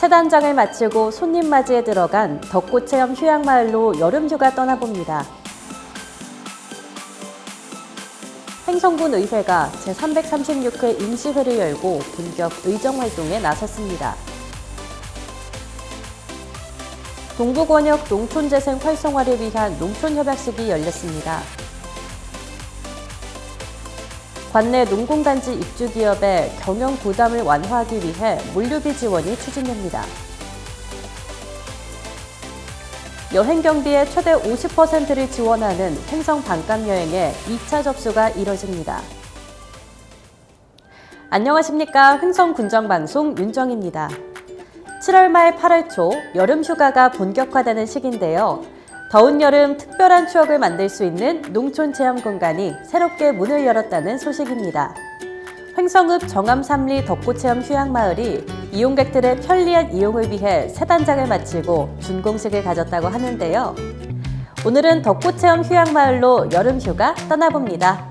새 단장을 마치고 손님 맞이에 들어간 덕구체험 휴양마을로 여름휴가 떠나봅니다. 횡성군 의회가 제336회 임시회를 열고 본격 의정활동에 나섰습니다. 동부권역 농촌재생 활성화를 위한 농촌협약식이 열렸습니다. 관내 농공단지 입주기업의 경영 부담을 완화하기 위해 물류비 지원이 추진됩니다. 여행 경비의 최대 50%를 지원하는 횡성 반값여행의 2차 접수가 이뤄집니다. 안녕하십니까. 횡성군정방송 윤정입니다. 7월 말 8월 초 여름 휴가가 본격화되는 시기인데요. 더운 여름 특별한 추억을 만들 수 있는 농촌 체험 공간이 새롭게 문을 열었다는 소식입니다. 횡성읍 정암삼리 덕구체험 휴양마을이 이용객들의 편리한 이용을 위해 새 단장을 마치고 준공식을 가졌다고 하는데요. 오늘은 덕구체험 휴양마을로 여름휴가 떠나봅니다.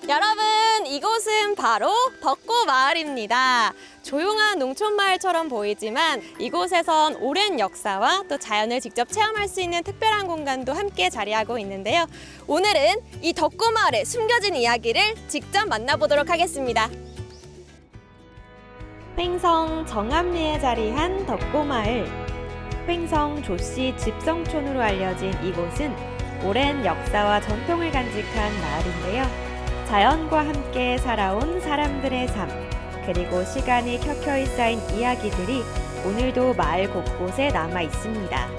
여러분, 이곳은 바로 덕구마을입니다. 조용한 농촌마을처럼 보이지만 이곳에선 오랜 역사와 또 자연을 직접 체험할 수 있는 특별한 공간도 함께 자리하고 있는데요. 오늘은 이 덕구마을의 숨겨진 이야기를 직접 만나보도록 하겠습니다. 횡성 정암리에 자리한 덕구마을. 횡성 조씨 집성촌으로 알려진 이곳은 오랜 역사와 전통을 간직한 마을인데요. 자연과 함께 살아온 사람들의 삶, 그리고 시간이 켜켜이 쌓인 이야기들이 오늘도 마을 곳곳에 남아 있습니다.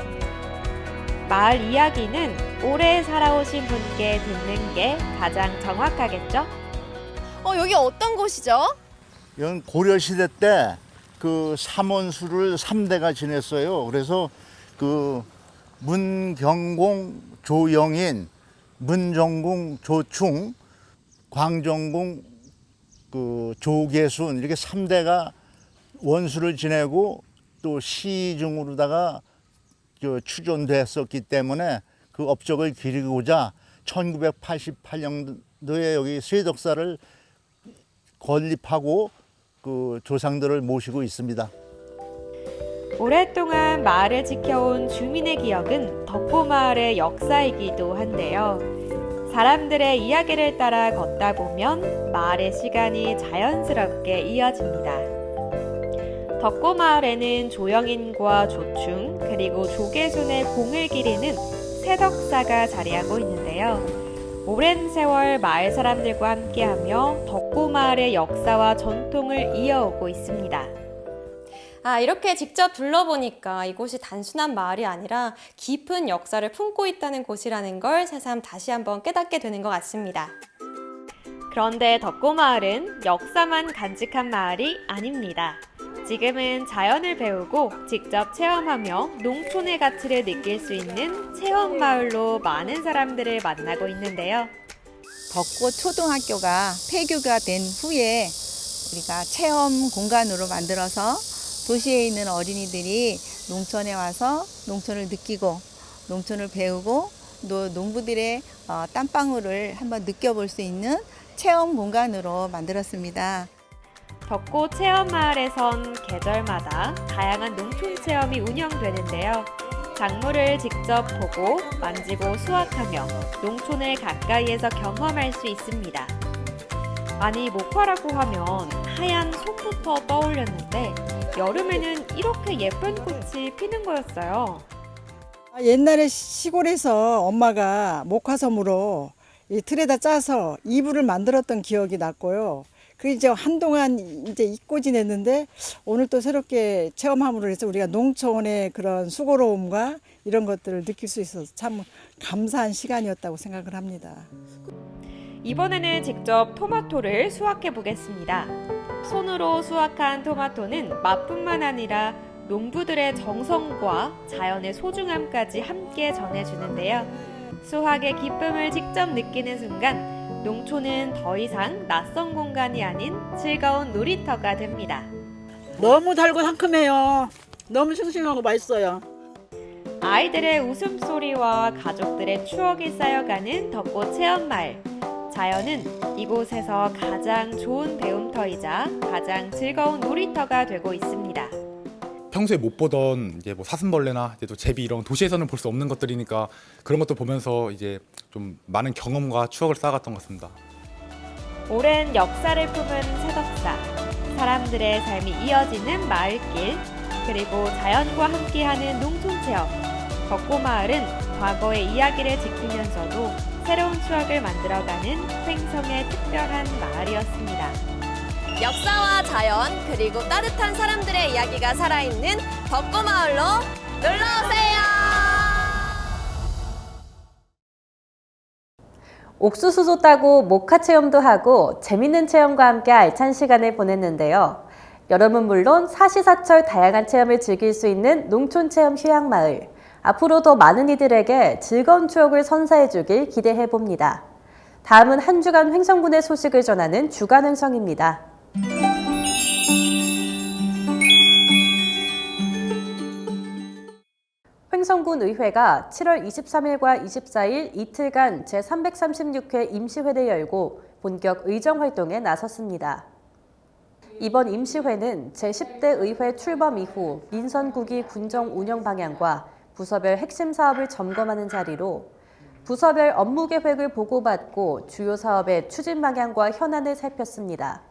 마을 이야기는 오래 살아오신 분께 듣는 게 가장 정확하겠죠? 여기 어떤 곳이죠? 이건 고려시대 때 그 삼원수를 3대가 지냈어요. 그래서 그 문경공 조영인, 문정공 조충, 광정공 그 조계순 이렇게 3대가 원수를 지내고 또 시중으로다가 추존됐었기 때문에 그 업적을 기리고자 1988년도에 여기 쇠덕사를 건립하고 그 조상들을 모시고 있습니다. 오랫동안 마을을 지켜온 주민의 기억은 덕구마을의 역사이기도 한데요. 사람들의 이야기를 따라 걷다 보면 마을의 시간이 자연스럽게 이어집니다. 덕구마을에는 조영인과 조충 그리고 조계순의 공을 기리는 새덕사가 자리하고 있는데요. 오랜 세월 마을 사람들과 함께하며 덕구마을의 역사와 전통을 이어오고 있습니다. 이렇게 직접 둘러보니까 이곳이 단순한 마을이 아니라 깊은 역사를 품고 있다는 곳이라는 걸 새삼 다시 한번 깨닫게 되는 것 같습니다. 그런데 덕구마을은 역사만 간직한 마을이 아닙니다. 지금은 자연을 배우고 직접 체험하며 농촌의 가치를 느낄 수 있는 체험마을로 많은 사람들을 만나고 있는데요. 덕구초등학교가 폐교가 된 후에 우리가 체험 공간으로 만들어서 도시에 있는 어린이들이 농촌에 와서 농촌을 느끼고 농촌을 배우고 또 농부들의 땀방울을 한번 느껴볼 수 있는 체험 공간으로 만들었습니다. 덕구 체험마을에선 계절마다 다양한 농촌 체험이 운영되는데요. 작물을 직접 보고 만지고 수확하며 농촌을 가까이에서 경험할 수 있습니다. 아니, 목화라고 하면 하얀 솜부터 떠올렸는데 여름에는 이렇게 예쁜 꽃이 피는 거였어요. 옛날에 시골에서 엄마가 목화솜으로 이 틀에다 짜서 이불을 만들었던 기억이 났고요. 그 이제 한동안 이제 잊고 지냈는데 오늘 또 새롭게 체험함으로 해서 우리가 농촌의 그런 수고로움과 이런 것들을 느낄 수 있어서 참 감사한 시간이었다고 생각을 합니다. 이번에는 직접 토마토를 수확해 보겠습니다. 손으로 수확한 토마토는 맛뿐만 아니라 농부들의 정성과 자연의 소중함까지 함께 전해주는데요. 수확의 기쁨을 직접 느끼는 순간 농촌은 더 이상 낯선 공간이 아닌 즐거운 놀이터가 됩니다. 너무 달고 상큼해요. 너무 싱싱하고 맛있어요. 아이들의 웃음소리와 가족들의 추억이 쌓여가는 덕고 체험마을. 자연은 이곳에서 가장 좋은 배움터이자 가장 즐거운 놀이터가 되고 있습니다. 평소에 못 보던 이제 뭐 사슴벌레나 이제 또 제비 이런 도시에서는 볼 수 없는 것들이니까 그런 것도 보면서 이제 좀 많은 경험과 추억을 쌓아갔던 것 같습니다. 오랜 역사를 품은 새덕사, 사람들의 삶이 이어지는 마을길, 그리고 자연과 함께하는 농촌체험. 덕고마을은 과거의 이야기를 지키면서도 새로운 추억을 만들어가는 횡성의 특별한 마을이었습니다. 역사와 자연 그리고 따뜻한 사람들의 이야기가 살아있는 덕고마을로 놀러오세요. 옥수수도 따고 모카 체험도 하고 재밌는 체험과 함께 알찬 시간을 보냈는데요. 여름은 물론 사시사철 다양한 체험을 즐길 수 있는 농촌체험 휴양마을. 앞으로 더 많은 이들에게 즐거운 추억을 선사해주길 기대해봅니다. 다음은 한 주간 횡성군의 소식을 전하는 주간 횡성입니다. 횡성군 의회가 7월 23일과 24일 이틀간 제336회 임시회를 열고 본격 의정활동에 나섰습니다. 이번 임시회는 제10대 의회 출범 이후 민선국이 군정 운영 방향과 부서별 핵심 사업을 점검하는 자리로 부서별 업무 계획을 보고받고 주요 사업의 추진 방향과 현안을 살폈습니다.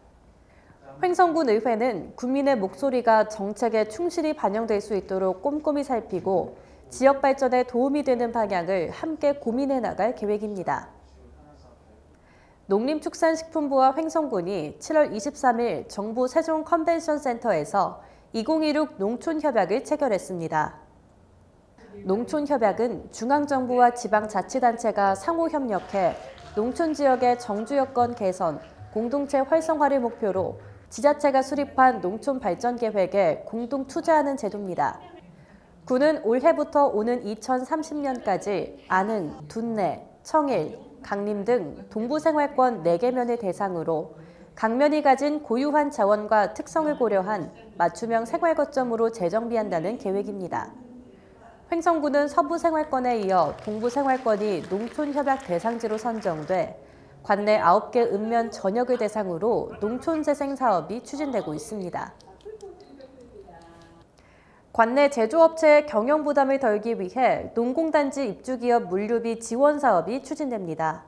횡성군 의회는 국민의 목소리가 정책에 충실히 반영될 수 있도록 꼼꼼히 살피고 지역 발전에 도움이 되는 방향을 함께 고민해 나갈 계획입니다. 농림축산식품부와 횡성군이 7월 23일 정부 세종 컨벤션 센터에서 2016 농촌협약을 체결했습니다. 농촌협약은 중앙정부와 지방자치단체가 상호 협력해 농촌 지역의 정주 여건 개선, 공동체 활성화를 목표로 지자체가 수립한 농촌 발전 계획에 공동 투자하는 제도입니다. 군은 올해부터 오는 2030년까지 안흥, 둔내, 청일, 강림 등 동부생활권 4개면을 대상으로 각 면이 가진 고유한 자원과 특성을 고려한 맞춤형 생활 거점으로 재정비한다는 계획입니다. 횡성군은 서부생활권에 이어 동부생활권이 농촌협약 대상지로 선정돼 관내 9개 읍면 전역을 대상으로 농촌재생 사업이 추진되고 있습니다. 관내 제조업체의 경영 부담을 덜기 위해 농공단지 입주기업 물류비 지원 사업이 추진됩니다.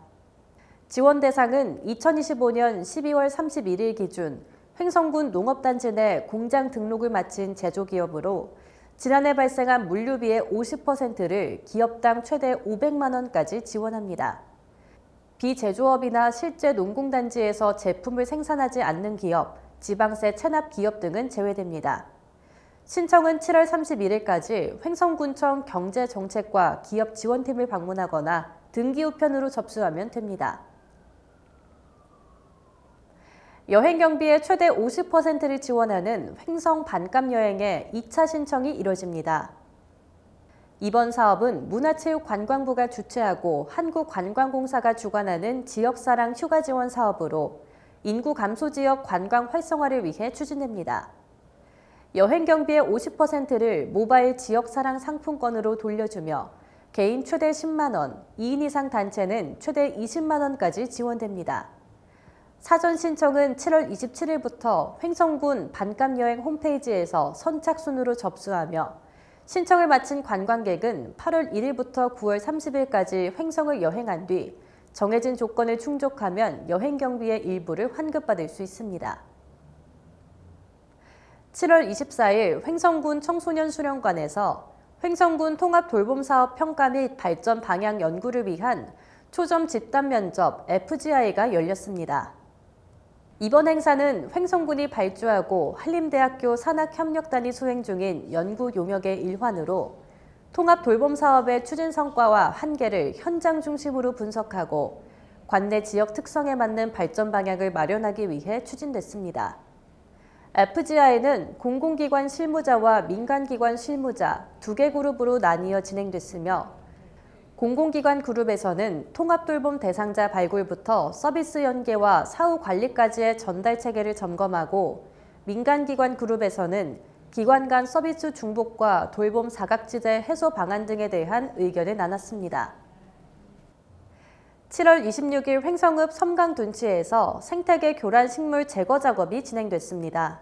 지원 대상은 2025년 12월 31일 기준 횡성군 농업단지 내 공장 등록을 마친 제조기업으로 지난해 발생한 물류비의 50%를 기업당 최대 500만 원까지 지원합니다. 비제조업이나 실제 농공단지에서 제품을 생산하지 않는 기업, 지방세 체납 기업 등은 제외됩니다. 신청은 7월 31일까지 횡성군청 경제정책과 기업지원팀을 방문하거나 등기 우편으로 접수하면 됩니다. 여행 경비의 최대 50%를 지원하는 횡성 반값 여행의 2차 신청이 이뤄집니다. 이번 사업은 문화체육관광부가 주최하고 한국관광공사가 주관하는 지역사랑 휴가 지원 사업으로 인구 감소 지역 관광 활성화를 위해 추진됩니다. 여행 경비의 50%를 모바일 지역사랑 상품권으로 돌려주며 개인 최대 10만 원, 2인 이상 단체는 최대 20만 원까지 지원됩니다. 사전 신청은 7월 27일부터 횡성군 반값여행 홈페이지에서 선착순으로 접수하며 신청을 마친 관광객은 8월 1일부터 9월 30일까지 횡성을 여행한 뒤 정해진 조건을 충족하면 여행 경비의 일부를 환급받을 수 있습니다. 7월 24일 횡성군 청소년 수련관에서 횡성군 통합 돌봄사업 평가 및 발전 방향 연구를 위한 초점 집단 면접 FGI가 열렸습니다. 이번 행사는 횡성군이 발주하고 한림대학교 산학협력단이 수행 중인 연구 용역의 일환으로 통합 돌봄 사업의 추진 성과와 한계를 현장 중심으로 분석하고 관내 지역 특성에 맞는 발전 방향을 마련하기 위해 추진됐습니다. FGI는 공공기관 실무자와 민간기관 실무자 2개 그룹으로 나뉘어 진행됐으며 공공기관 그룹에서는 통합돌봄 대상자 발굴부터 서비스 연계와 사후 관리까지의 전달 체계를 점검하고 민간기관 그룹에서는 기관 간 서비스 중복과 돌봄 사각지대 해소 방안 등에 대한 의견을 나눴습니다. 7월 26일 횡성읍 섬강둔치에서 생태계 교란 식물 제거 작업이 진행됐습니다.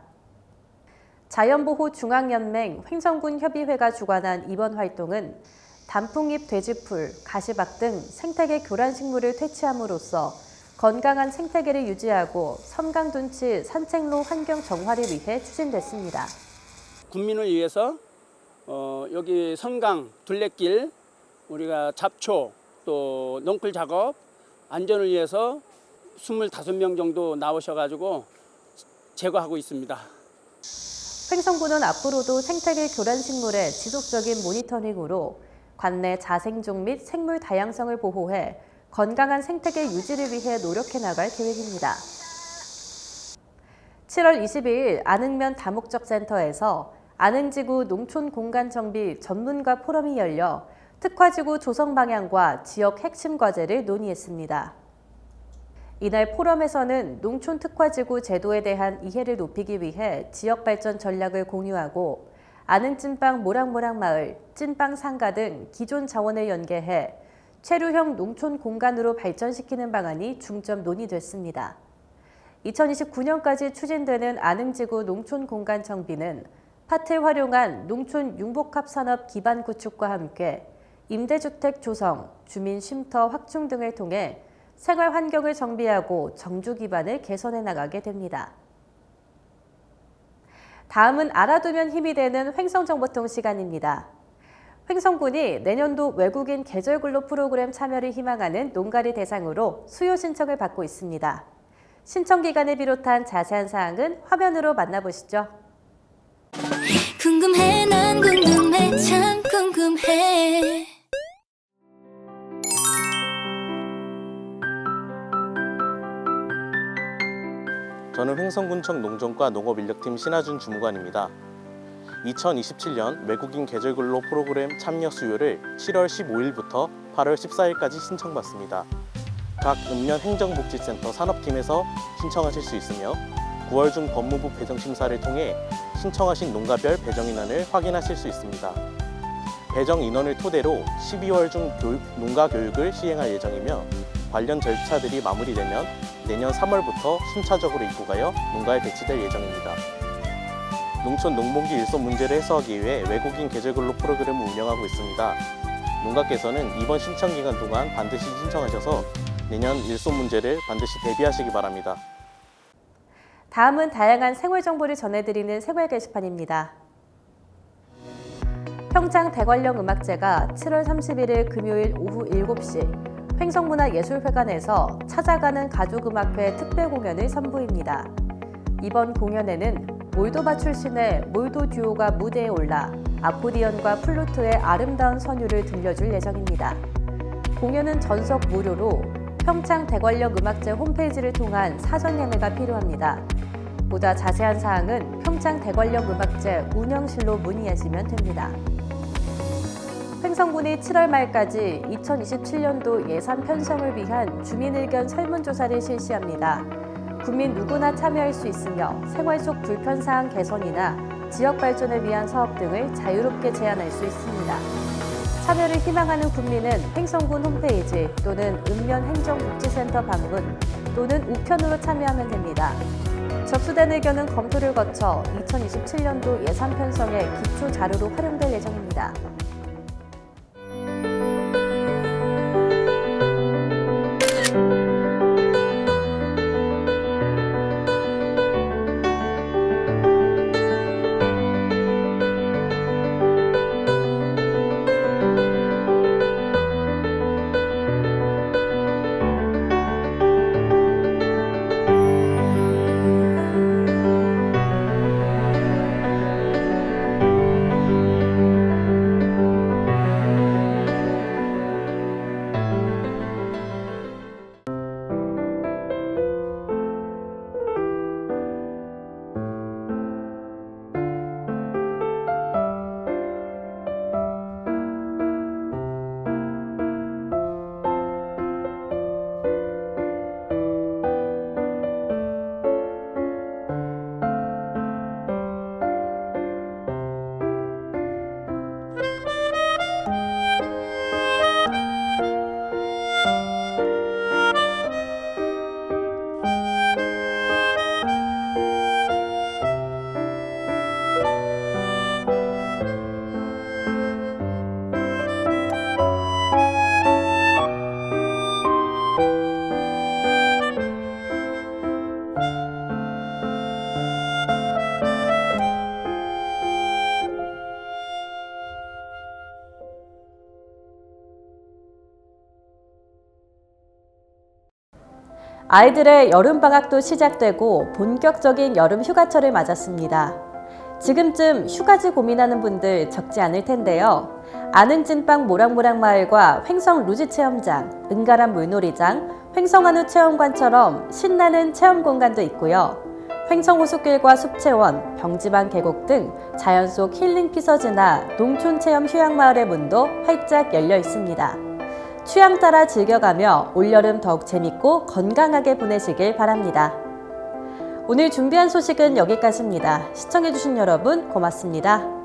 자연보호중앙연맹 횡성군 협의회가 주관한 이번 활동은 단풍잎 돼지풀, 가시박 등 생태계 교란 식물을 퇴치함으로써 건강한 생태계를 유지하고 섬강둔치 산책로 환경 정화를 위해 추진됐습니다. 국민을 위해서 여기 섬강 둘레길 우리가 잡초 또 넝쿨 작업 안전을 위해서 25명 정도 나오셔가지고 제거하고 있습니다. 횡성군은 앞으로도 생태계 교란 식물의 지속적인 모니터링으로 관내 자생종 및 생물 다양성을 보호해 건강한 생태계 유지를 위해 노력해 나갈 계획입니다. 7월 22일 안흥면 다목적 센터에서 안흥지구 농촌 공간 정비 전문가 포럼이 열려 특화지구 조성 방향과 지역 핵심 과제를 논의했습니다. 이날 포럼에서는 농촌 특화지구 제도에 대한 이해를 높이기 위해 지역 발전 전략을 공유하고 안흥 찐빵 모락모락마을, 찐빵 상가 등 기존 자원을 연계해 체류형 농촌 공간으로 발전시키는 방안이 중점 논의됐습니다. 2029년까지 추진되는 안흥지구 농촌 공간 정비는 밭을 활용한 농촌 융복합 산업 기반 구축과 함께 임대주택 조성, 주민 쉼터 확충 등을 통해 생활 환경을 정비하고 정주 기반을 개선해 나가게 됩니다. 다음은 알아두면 힘이 되는 횡성정보통 시간입니다. 횡성군이 내년도 외국인 계절근로 프로그램 참여를 희망하는 농가를 대상으로 수요 신청을 받고 있습니다. 신청 기간을 비롯한 자세한 사항은 화면으로 만나보시죠. 궁금해 난 궁금해 참 궁금해. 저는 횡성군청 농정과 농업인력팀 신하준 주무관입니다. 2027년 외국인 계절근로 프로그램 참여 수요를 7월 15일부터 8월 14일까지 신청받습니다. 각 읍면 행정복지센터 산업팀에서 신청하실 수 있으며 9월 중 법무부 배정심사를 통해 신청하신 농가별 배정인원을 확인하실 수 있습니다. 배정인원을 토대로 12월 중 농가 교육을 시행할 예정이며 관련 절차들이 마무리되면 내년 3월부터 순차적으로 입고가여 농가에 배치될 예정입니다. 농촌 농번기 일손 문제를 해소하기 위해 외국인 계절근로 프로그램을 운영하고 있습니다. 농가께서는 이번 신청 기간 동안 반드시 신청하셔서 내년 일손 문제를 반드시 대비하시기 바랍니다. 다음은 다양한 생활 정보를 전해드리는 생활 게시판입니다. 평창 대관령 음악제가 7월 31일 금요일 오후 7시 횡성문화예술회관에서 찾아가는 가족음악회 특별 공연을 선보입니다. 이번 공연에는 몰도바 출신의 몰도 듀오가 무대에 올라 아코디언과 플루트의 아름다운 선율을 들려줄 예정입니다. 공연은 전석 무료로 평창 대관령 음악제 홈페이지를 통한 사전 예매가 필요합니다. 보다 자세한 사항은 평창 대관령 음악제 운영실로 문의하시면 됩니다. 횡성군이 7월 말까지 2027년도 예산 편성을 위한 주민의견 설문조사를 실시합니다. 국민 누구나 참여할 수 있으며 생활 속 불편사항 개선이나 지역 발전을 위한 사업 등을 자유롭게 제안할 수 있습니다. 참여를 희망하는 국민은 횡성군 홈페이지 또는 읍면 행정복지센터 방문 또는 우편으로 참여하면 됩니다. 접수된 의견은 검토를 거쳐 2027년도 예산 편성의 기초 자료로 활용될 예정입니다. 아이들의 여름방학도 시작되고 본격적인 여름 휴가철을 맞았습니다. 지금쯤 휴가지 고민하는 분들 적지 않을 텐데요. 아는 찐빵 모락모락마을과 횡성 루지체험장, 은가람 물놀이장, 횡성한우 체험관처럼 신나는 체험 공간도 있고요. 횡성호숫길과 숲체원, 병지방 계곡 등 자연 속 힐링 피서지나 농촌체험 휴양마을의 문도 활짝 열려 있습니다. 취향 따라 즐겨가며 올여름 더욱 재밌고 건강하게 보내시길 바랍니다. 오늘 준비한 소식은 여기까지입니다. 시청해주신 여러분 고맙습니다.